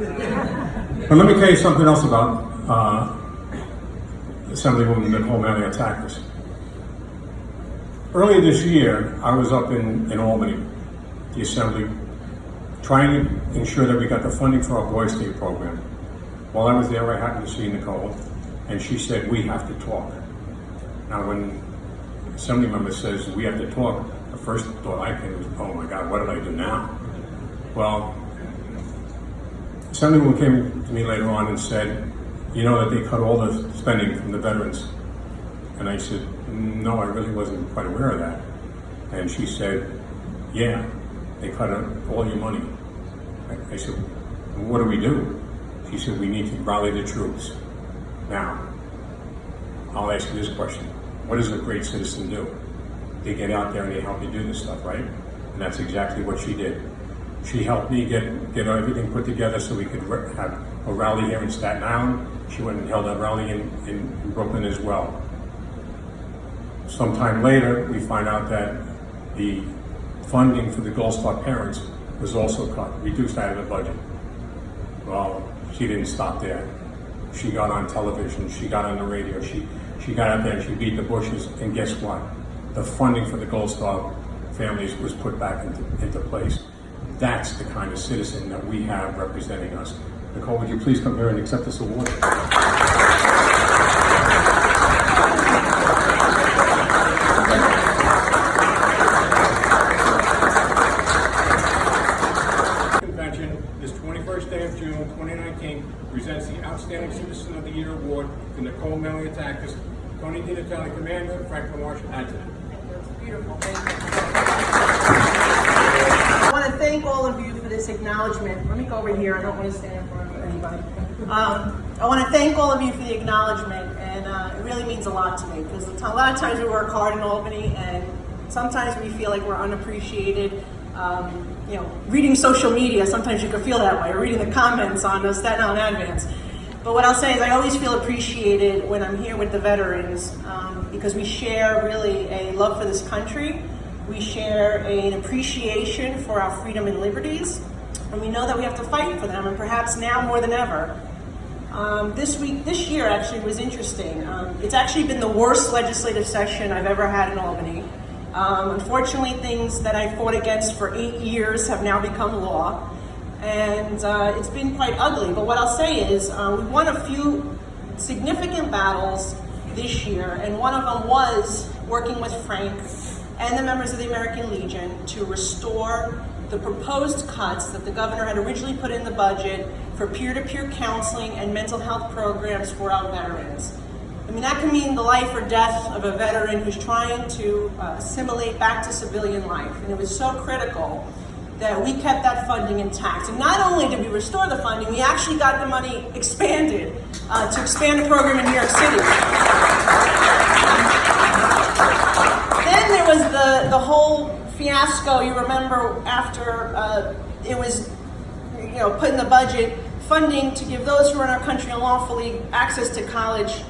But let me tell you something else about Assemblywoman Nicole Malliotakis. Earlier this year, I was up in Albany, the Assembly, trying to ensure that we got the funding for our Boy State program. While I was there, I happened to see Nicole, and she said, we have to talk. Now, when an Assembly member says, we have to talk, the first thought I had was, oh my God, what did I do now? Well, Assemblywoman came to me later on and said, you know that they cut all the spending from the veterans. And I said, no, I really wasn't quite aware of that. And she said, yeah, they cut all your money. I said, well, what do we do? She said, we need to rally the troops. Now, I'll ask you this question. What does a great citizen do? They get out there and they help you do this stuff, right? And that's exactly what she did. She helped me get everything put together so we could have a rally here in Staten Island. She went and held a rally in Brooklyn as well. Sometime later, we find out that the funding for the Gold Star parents was also cut, reduced out of the budget. Well, she didn't stop there. She got on television, she got on the radio, she got out there and she beat the bushes, and guess what? The funding for the Gold Star families was put back into place. That's the kind of citizen that we have representing us. Nicole, would you please come here and accept this award? Convention, this 21st day of June 2019, presents the Outstanding Citizen of the Year Award to Nicole Malliotakis, Tony D. Natale, Commander, Franklin Marshall, Adjutant. That's beautiful. Thank you. I want to thank all of you for this acknowledgement. Let me go over here. I don't want to stand in front of anybody. I want to thank all of you for the acknowledgement, and it really means a lot to me because a lot of times we work hard in Albany, and sometimes we feel like we're unappreciated. You know, reading social media, sometimes you can feel that way, or reading the comments on the Staten Island Advance. But what I'll say is I always feel appreciated when I'm here with the veterans because we share really a love for this country. We share an appreciation for our freedom and liberties, and we know that we have to fight for them, and perhaps now more than ever. This year actually was interesting. It's actually been the worst legislative session I've ever had in Albany. Unfortunately, things that I fought against for 8 years have now become law, and it's been quite ugly. But what I'll say is we won a few significant battles this year, and one of them was working with Frank and the members of the American Legion to restore the proposed cuts that the governor had originally put in the budget for peer-to-peer counseling and mental health programs for our veterans. I mean, that can mean the life or death of a veteran who's trying to assimilate back to civilian life. And it was so critical that we kept that funding intact. And not only did we restore the funding, we actually got the money expanded to expand the program in New York City. Then there was the whole fiasco, you remember, after it was put in the budget, funding to give those who are in our country unlawfully access to college,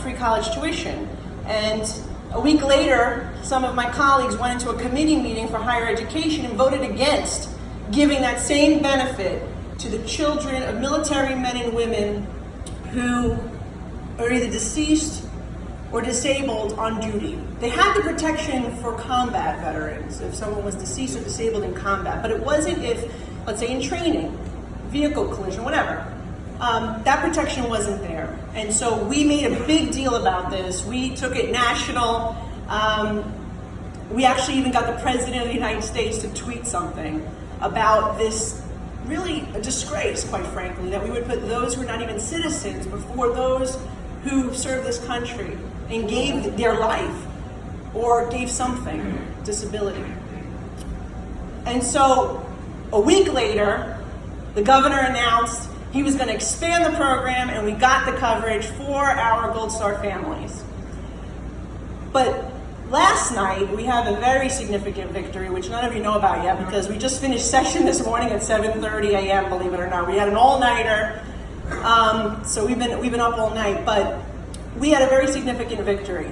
free college tuition. And a week later, some of my colleagues went into a committee meeting for higher education and voted against giving that same benefit to the children of military men and women who are either deceased or disabled on duty. They had the protection for combat veterans if someone was deceased or disabled in combat, but it wasn't if, let's say in training, vehicle collision, whatever. That protection wasn't there. And so we made a big deal about this. We took it national. We actually even got the President of the United States to tweet something about this, really a disgrace, quite frankly, that we would put those who are not even citizens before those who serve this country and gave their life or gave something, disability. And so a week later, the governor announced he was going to expand the program, and we got the coverage for our Gold Star families. But last night, we have a very significant victory, which none of you know about yet, because we just finished session this morning at 7:30 a.m., believe it or not. We had an all-nighter, so we've been up all night, but we had a very significant victory.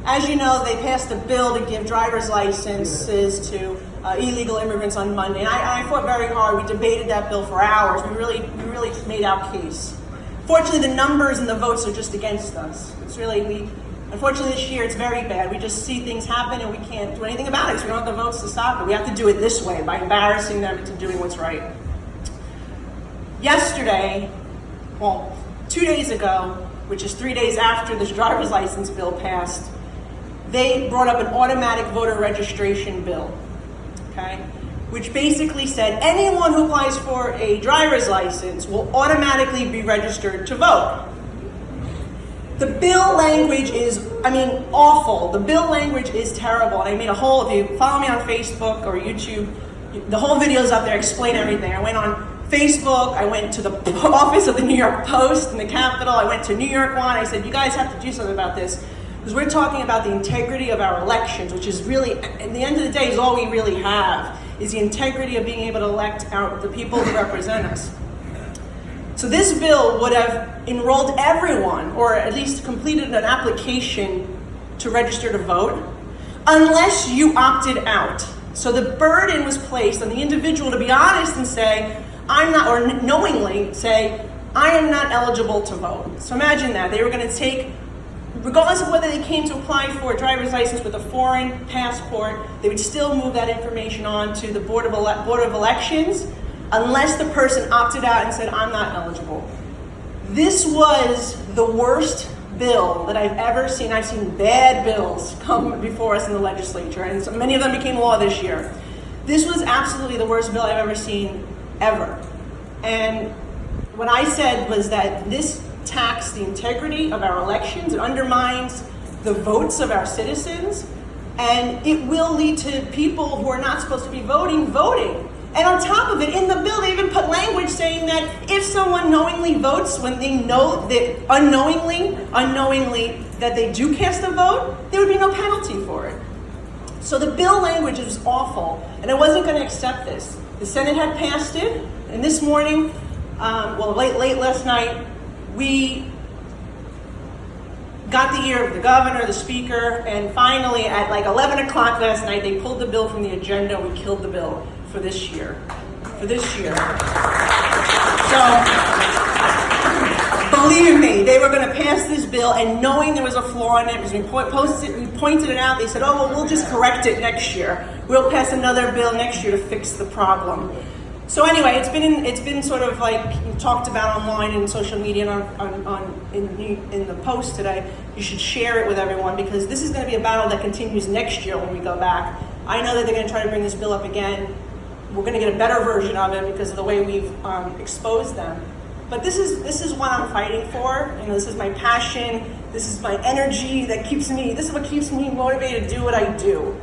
As you know, they passed a bill to give driver's licenses to illegal immigrants on Monday. And I fought very hard. We debated that bill for hours. We really made our case. Fortunately, the numbers and the votes are just against us. Unfortunately, this year it's very bad. We just see things happen and we can't do anything about it because we don't have the votes to stop it. We have to do it this way, by embarrassing them into doing what's right. Yesterday, 2 days ago, which is 3 days after this driver's license bill passed, they brought up an automatic voter registration bill, okay? Which basically said anyone who applies for a driver's license will automatically be registered to vote. The bill language is, awful. The bill language is terrible. And I made a whole, if you follow me on Facebook or YouTube, the whole video's up there, explain everything. I went on Facebook, I went to the office of the New York Post in the Capitol, I went to New York One, I said, you guys have to do something about this. Because we're talking about the integrity of our elections, which is really, at the end of the day, is all we really have, is the integrity of being able to elect the people who represent us. So this bill would have enrolled everyone, or at least completed an application to register to vote, unless you opted out. So the burden was placed on the individual to be honest and say, I'm not, or knowingly say, I am not eligible to vote. So imagine that. They were going to take, regardless of whether they came to apply for a driver's license with a foreign passport, they would still move that information on to the Board of Elections, unless the person opted out and said, I'm not eligible. This was the worst bill that I've ever seen. I've seen bad bills come before us in the legislature, and so many of them became law this year. This was absolutely the worst bill I've ever seen, ever. And what I said was that this attacks the integrity of our elections, it undermines the votes of our citizens, and it will lead to people who are not supposed to be voting. And on top of it, in the bill, they even put language saying that if someone knowingly votes when they know that unknowingly that they do cast a vote, there would be no penalty for it. So the bill language is awful, and I wasn't going to accept this. The Senate had passed it, and this morning, late last night, we got the ear of the governor, the speaker, and finally at like 11 o'clock last night, they pulled the bill from the agenda. We killed the bill for this year. So, believe me, they were going to pass this bill, and knowing there was a flaw in it, because we pointed it out, they said, oh, well, we'll just correct it next year. We'll pass another bill next year to fix the problem. So anyway, it's been sort of like talked about online and social media and in the Post today. You should share it with everyone, because this is going to be a battle that continues next year when we go back. I know that they're going to try to bring this bill up again. We're going to get a better version of it because of the way we've exposed them. But this is what I'm fighting for. This is my passion. This is my energy that this is what keeps me motivated to do what I do.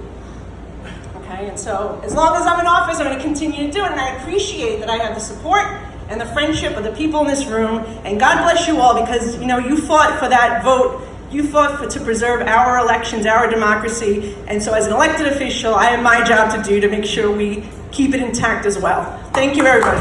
Okay, and so as long as I'm in office, I'm going to continue to do it, and I appreciate that I have the support and the friendship of the people in this room, and God bless you all, because you fought for that vote. You fought to preserve our elections, our democracy, and so as an elected official, I have my job to do to make sure we keep it intact as well. Thank you, everybody.